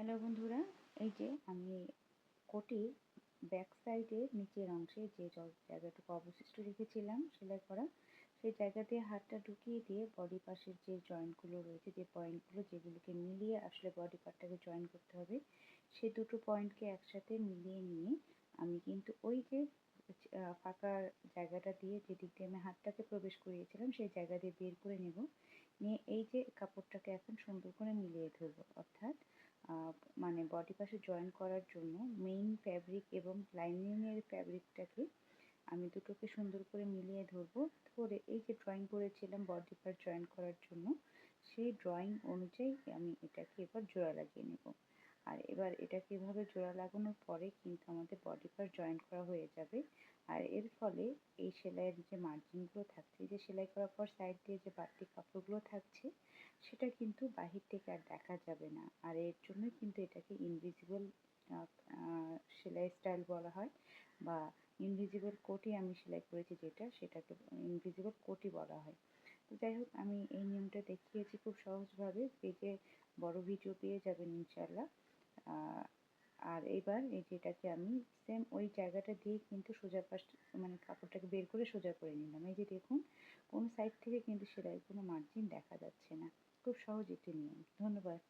Hello বন্ধুরা, এই যে আমি কোটির ব্যাক সাইডের নিচের অংশে যে জায়গাটুকু অবশিষ্ট রেখেছিলাম সেলাই করা, সেই জায়গা দিয়ে হাতটা ঢুকিয়ে দিয়ে বডি পার্টের যে জয়েন্টগুলো রয়েছে, যে পয়েন্টগুলো যেগুলোকে মিলিয়ে আসলে বডি পার্টটাকে জয়েন করতে হবে, সে দুটো পয়েন্টকে একসাথে মিলিয়ে নিয়ে আমি কিন্তু ওই যে ফাঁকা জায়গাটা দিয়ে যেদিক দিয়ে আমি হাতটাকে প্রবেশ করিয়েছিলাম সেই জায়গা দিয়ে বের করে নেব। নিয়ে এই যে কাপড়টাকে এখন সুন্দর করে মিলিয়ে ধরবো, অর্থাৎ মানে বডি পার্টে জয়েন করার জন্য মেইন ফ্যাব্রিক এবং লাইনিংয়ের ফ্যাব্রিকটাকে আমি দুটোকে সুন্দর করে মিলিয়ে ধরবো। ধরে এই যে ড্রয়িং করেছিলাম বডি পার্ট জয়েন করার জন্য, সেই ড্রয়িং অনুযায়ী আমি এটাকে এবার জোড়া লাগিয়ে নেব। আর এবার এটাকে এভাবে জোড়া লাগানোর পরে কিন্তু আমাদের বডি পার্ট জয়েন করা হয়ে যাবে। আর এর ফলে এই সেলাইয়ের যে মার্জিনগুলো থাকছে, যে সেলাই করার পর সাইড দিয়ে যে বাড়তি কাপড়গুলো থাকছে, সেটা কিন্তু বাহির থেকে আর দেখা যাবে না। আর এর জন্যই কিন্তু এটাকে ইনভিজিবল সেলাই স্টাইল বলা হয়, বা ইনভিজিবল কোটি আমি সেলাই করেছি যেটা, সেটাকে ইনভিজিবল কোটি বলা হয়। তো যাই হোক, আমি এই নিয়মটা দেখিয়েছি খুব সহজভাবে, পেজে বড় ভিডিও পেয়ে যাবেন ইনশাল্লাহ। আর এবার এই যেটাকে আমি সেম ওই জায়গাটা দিয়ে কিন্তু সোজা পাশ মানে কাপড়টাকে বের করে সোজা করে নিলাম। এই যে দেখুন, কোনো সাইড থেকে কিন্তু সেলাই কোনো মার্জিন দেখা যাচ্ছে না। খুব সহজ একটি নিয়ম। ধন্যবাদ।